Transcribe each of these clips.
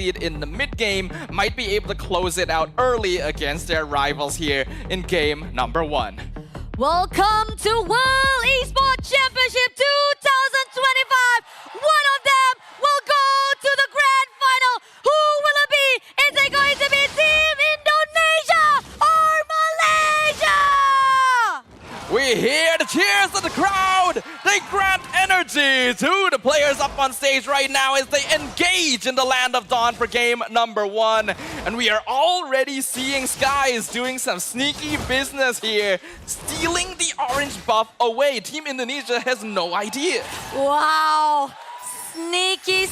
lead in the mid game, might be able to close it out early against their rivals here in game number 1. Welcome to World Esports Championship 2025. One of them will go to the grand final. Who will it be? Is it going to be Team Indonesia or Malaysia? We hear the cheers of the crowd. They grant energy to the players up on stage right now as they engage in the Land of Dawn for game number 1. And we are already seeing Skies doing some sneaky business here, stealing the orange buff away. Team Indonesia has no idea. Wow. Sneaky,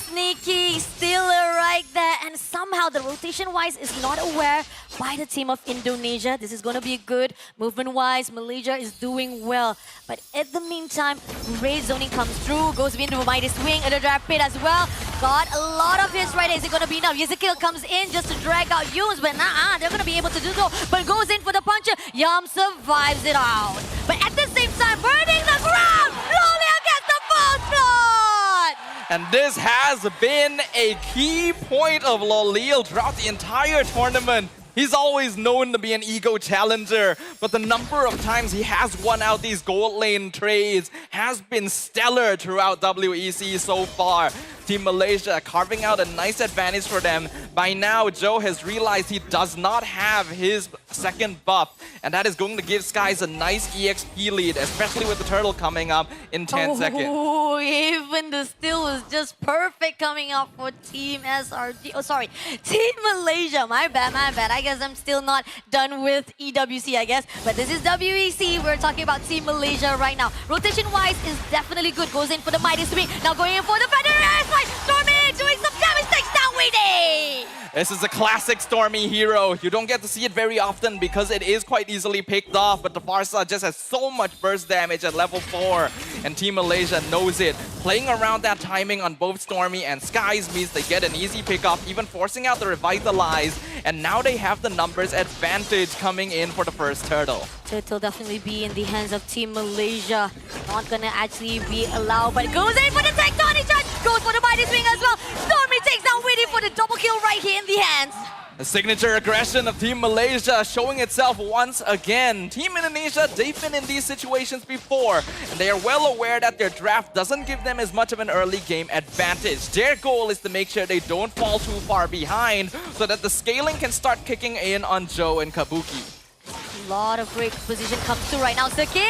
stealer right there. And somehow the rotation-wise is not aware by the team of Indonesia. This is going to be good. Movement-wise, Malaysia is doing well. But at the meantime, Ray zoning comes through, goes into a mighty swing, and a drag pit as well. Got a lot of hits right there. Is it going to be enough? Ezekiel comes in just to drag out Yums, but they're going to be able to do so. But goes in for the puncher. Yum survives it out. But at the same time, burning the ground! Lolia gets the full blood! And this has been a key point of Lolil throughout the entire tournament. He's always known to be an ego challenger, but the number of times he has won out these gold lane trades has been stellar throughout WEC so far. Team Malaysia carving out a nice advantage for them. By now, Joe has realized he does not have his second buff, and that is going to give Skies a nice EXP lead, especially with the turtle coming up in 10 seconds. Oh, even the steal was just perfect coming up for Team SRG. Oh, sorry, Team Malaysia. My bad. I guess I'm still not done with EWC, I guess. But this is WEC. We're talking about Team Malaysia right now. Rotation-wise is definitely good. Goes in for the mighty swing. Now going in for the Federer. Stormy doing some damage, takes down Weedy! This is a classic Stormy hero. You don't get to see it very often because it is quite easily picked off, but the Farsa just has so much burst damage at level 4, and Team Malaysia knows it. Playing around that timing on both Stormy and Skies means they get an easy pick-off, even forcing out the Revitalize, and now they have the numbers advantage coming in for the first turtle. Turtle definitely be in the hands of Team Malaysia. Not gonna actually be allowed, but it goes in for the tectonic charge, goes for the mighty swing as well. Stormy takes down Weedy for the double kill right here in the hands. The signature aggression of Team Malaysia showing itself once again. Team Indonesia, they've been in these situations before, and they are well aware that their draft doesn't give them as much of an early game advantage. Their goal is to make sure they don't fall too far behind so that the scaling can start kicking in on Joe and Kabuki. A lot of great position comes through right now. Sakis!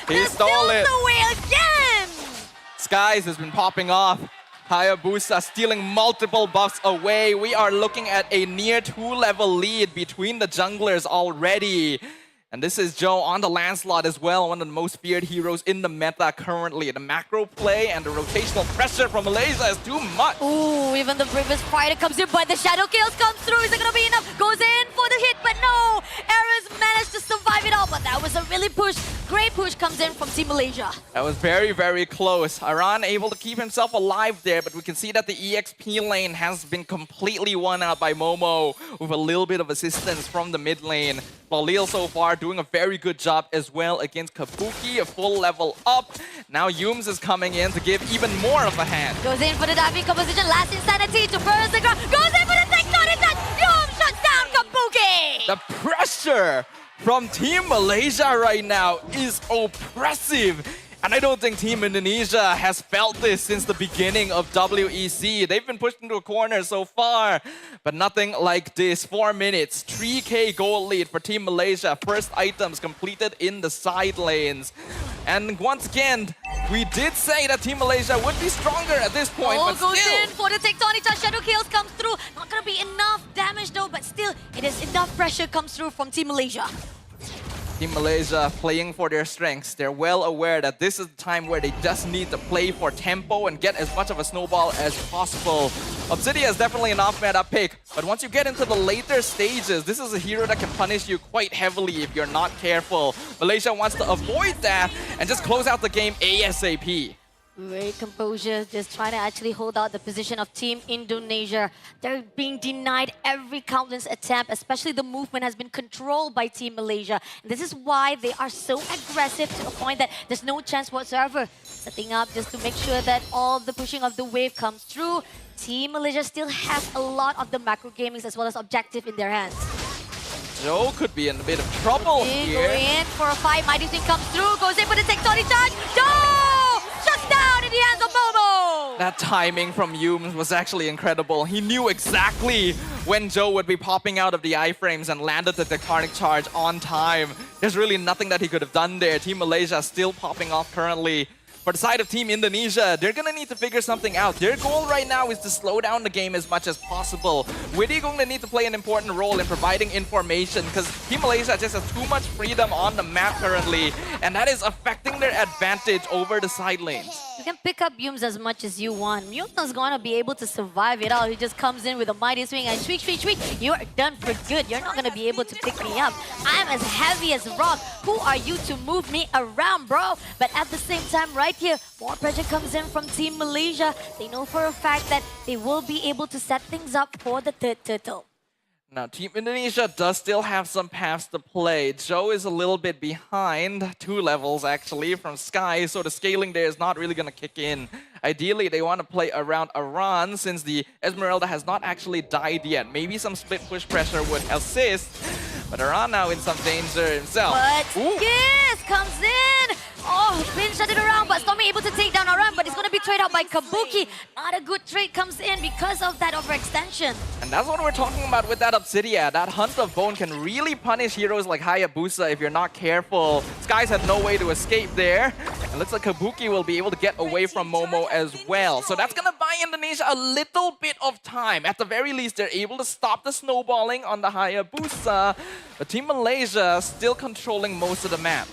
He stole it. Away again! Skies has been popping off. Hayabusa stealing multiple buffs away. We are looking at a near 2-level lead between the junglers already. And this is Joe on the Lancelot as well, one of the most feared heroes in the meta currently. The macro play and the rotational pressure from Malaysia is too much. Ooh, even the bravest fighter comes in, but the shadow kills come through. Is it gonna be enough? Goes in for the hit, but no! Ares managed to survive it all, but that was a really great push comes in from Team Malaysia. That was very, very close. Aran able to keep himself alive there, but we can see that the EXP lane has been completely won out by Momo with a little bit of assistance from the mid lane. Lolil so far doing a very good job as well against Kabuki, a full level up. Now Yums is coming in to give even more of a hand. Goes in for the diving composition, last insanity to burst the ground. Goes in for the tectonic touch. Yums shuts down Kabuki! The pressure from Team Malaysia right now is oppressive. And I don't think Team Indonesia has felt this since the beginning of WEC. They've been pushed into a corner so far, but nothing like this. 4 minutes, 3K gold lead for Team Malaysia. First items completed in the side lanes. And once again, we did say that Team Malaysia would be stronger at this point, but goes still. in for the tectonic touch. Shadow kills comes through. Not gonna be enough damage though, but still, it is enough pressure comes through from Team Malaysia. Team Malaysia playing for their strengths. They're well aware that this is the time where they just need to play for tempo and get as much of a snowball as possible. Obsidian is definitely an off-meta pick, but once you get into the later stages, this is a hero that can punish you quite heavily if you're not careful. Malaysia wants to avoid that and just close out the game ASAP. Great composure, just trying to actually hold out the position of Team Indonesia. They're being denied every countless attempt, especially the movement has been controlled by Team Malaysia. And this is why they are so aggressive to a point that there's no chance whatsoever. Setting up just to make sure that all the pushing of the wave comes through. Team Malaysia still has a lot of the macro gamings as well as objective in their hands. Joe could be in a bit of trouble here. Going in for a fight. Mighty Swing comes through, goes in for the tectonic charge. Joe! Shuts down in the hands of Momo! That timing from Yums was actually incredible. He knew exactly when Joe would be popping out of the iframes and landed the tectonic charge on time. There's really nothing that he could have done there. Team Malaysia still popping off currently. For the side of Team Indonesia, they're gonna need to figure something out. Their goal right now is to slow down the game as much as possible. Witty going to need to play an important role in providing information because Team Malaysia just has too much freedom on the map currently, and that is affecting their advantage over the side lanes. You can pick up Yums as much as you want. Yums gonna be able to survive it all. He just comes in with a Mighty Swing and tweak, tweak, tweak. You are done for good. You're not gonna be able to pick me up. I'm as heavy as rock. Who are you to move me around, bro? But at the same time, right here, more pressure comes in from Team Malaysia. They know for a fact that they will be able to set things up for the third turtle. Now, Team Indonesia does still have some paths to play. Joe is a little bit behind, 2 levels actually, from Sky, so the scaling there is not really going to kick in. Ideally, they want to play around Aran since the Esmeralda has not actually died yet. Maybe some split push pressure would assist, but Aran now in some danger himself. But yes, comes in! Oh, Bin shut it around, but Stormy able to take down Aran, but it's going to be traded out by Kabuki. Not a good trade comes in because of that overextension. And that's what we're talking about with that Obsidia. That Hunt of Bone can really punish heroes like Hayabusa if you're not careful. Skies had no way to escape there. And looks like Kabuki will be able to get away from Momo as well. So that's going to buy Indonesia a little bit of time. At the very least, they're able to stop the snowballing on the Hayabusa. But Team Malaysia still controlling most of the map.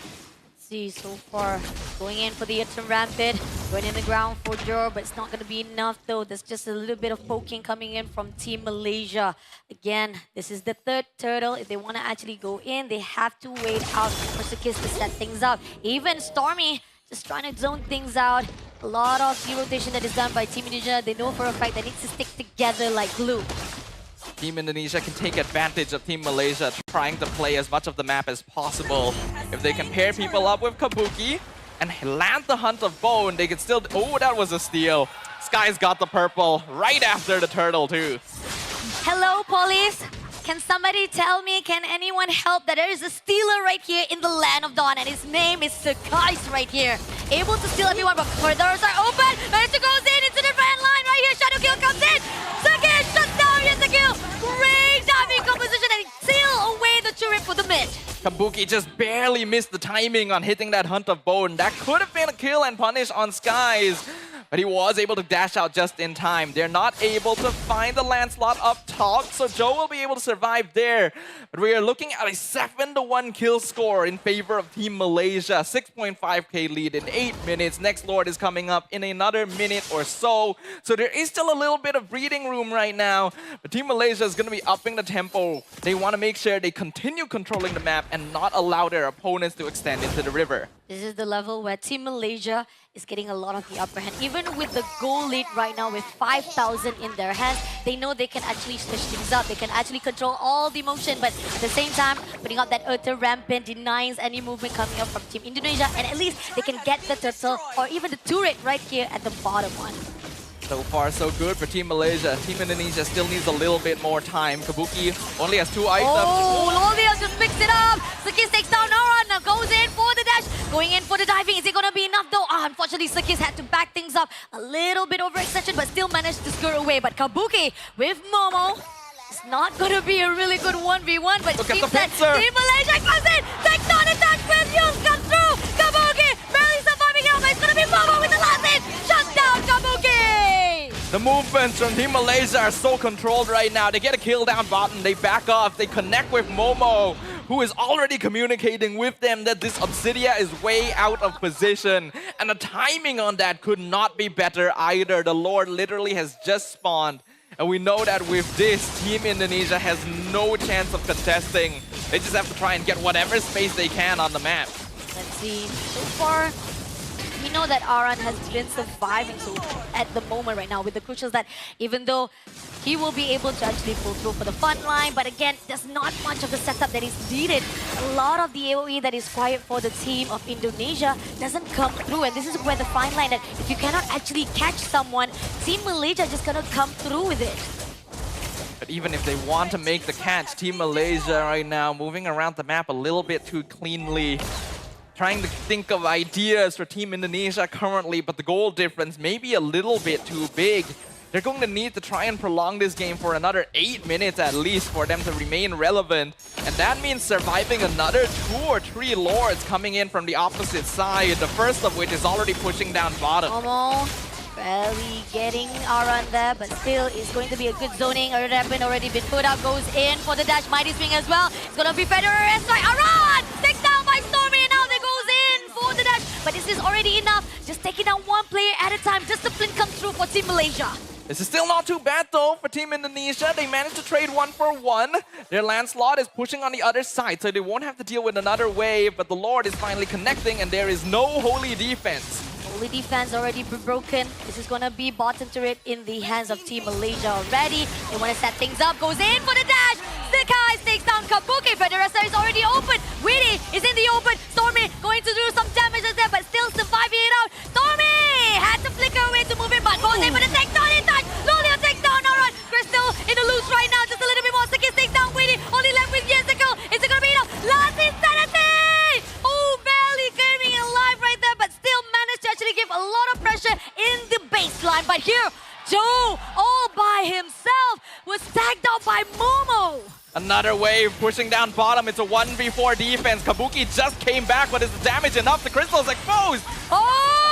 See, so far, going in for the Etern Rampant, going in the ground for Jor, but it's not going to be enough though. There's just a little bit of poking coming in from Team Malaysia. Again, this is the third turtle. If they want to actually go in, they have to wait out for Sukis to set things up. Even Stormy just trying to zone things out. A lot of rotation that is done by Team Indonesia. They know for a fact they need to stick together like glue. Team Indonesia can take advantage of Team Malaysia trying to play as much of the map as possible. If they can pair people up with Kabuki and land the Hunt of Bone, they can still... Oh, that was a steal. Sky's got the purple right after the turtle too. Hello, police. Can somebody tell me, can anyone help that there is a stealer right here in the Land of Dawn and his name is Sakais right here. Able to steal everyone, but corridors are open. Master goes in into the front line right here. Shadow Kill comes in. Sakais shuts down Yasukill. Great diving composition and seal away the turret for the mid. Kabuki just barely missed the timing on hitting that Hunt of Bone. That could have been a kill and punish on Skies. But he was able to dash out just in time. They're not able to find the land slot up top, so Joe will be able to survive there. But we are looking at a 7-1 kill score in favor of Team Malaysia. 6.5k lead in 8 minutes. Next Lord is coming up in another minute or so. So there is still a little bit of breathing room right now. But Team Malaysia is going to be upping the tempo. They want to make sure they continue controlling the map and not allow their opponents to extend into the river. This is the level where Team Malaysia is getting a lot of the upper hand. Even with the goal lead right now with 5,000 in their hands, they know they can actually switch things up. They can actually control all the motion, but at the same time, putting out that Ether Rampant denies any movement coming up from Team Indonesia, and at least they can get the turtle or even the turret right here at the bottom one. So far, so good for Team Malaysia. Team Indonesia still needs a little bit more time. Kabuki only has 2 items. Oh, Lolia just picks it up. Sakis takes down Aran, now goes in for the dash. Going in for the diving. Is it going to be enough though? Unfortunately, Sakis had to back things up. A little bit overextension, but still managed to screw away. But Kabuki with Momo. It's not going to be a really good 1v1, but it seems that Team Malaysia comes in. Takes down attack with Yums comes through. Kabuki barely surviving out, but it's going to be Momo with the last hit. Shut down Kabuki. The movements from Team Malaysia are so controlled right now. They get a kill down bottom, they back off, they connect with Momo, who is already communicating with them that this Obsidia is way out of position. And the timing on that could not be better either. The Lord literally has just spawned. And we know that with this, Team Indonesia has no chance of contesting. They just have to try and get whatever space they can on the map. Let's see. So far, we know that Aran has been surviving so at the moment right now with the crucials that even though he will be able to actually pull through for the front line, but again, there's not much of the setup that is needed. A lot of the AoE that is required for the team of Indonesia doesn't come through, and this is where the fine line that if you cannot actually catch someone, Team Malaysia just gonna come through with it. But even if they want to make the catch, Team Malaysia right now moving around the map a little bit too cleanly. Trying to think of ideas for Team Indonesia currently, but the goal difference may be a little bit too big. They're going to need to try and prolong this game for another 8 minutes at least for them to remain relevant. And that means surviving another 2 or 3 Lords coming in from the opposite side, the first of which is already pushing down bottom. Almost barely getting Aran there, but still it's going to be a good zoning. Already been put out, goes in for the dash. Mighty Swing as well. It's going to be Federer and strike. Aran takes down by Stormy, and now they goes in for the dash. But is this already enough? Just taking down one player at a time. Discipline comes through for Team Malaysia. This is still not too bad though for Team Indonesia. They managed to trade 1 for 1. Their Lancelot is pushing on the other side, so they won't have to deal with another wave. But the Lord is finally connecting, and there is no holy defense. Holy defense already broken. This is gonna be bottom turret in the hands of Team Malaysia already. They want to set things up. Goes in for the dash. Stick Eyes takes down Kabuki. Federessa is already open. Weedy is in the open. Stormy going to do some damage there, but still surviving it out. Stormy had to flicker away to move it, but goes in for the takedown in touch. Lolio takes down Aran. Crystal in the loose right now. Just a little bit more. Sticky takes down Weedy. Only left with Yesico. Is it gonna be enough? Last Insanity! Oh, barely getting alive right there, but still managed to actually give a lot of pressure in the baseline. But here, Joe, all by himself, was tagged out by Momo. Another wave pushing down bottom. It's a 1v4 defense. Kabuki just came back, but is the damage enough? The crystal is exposed. Oh!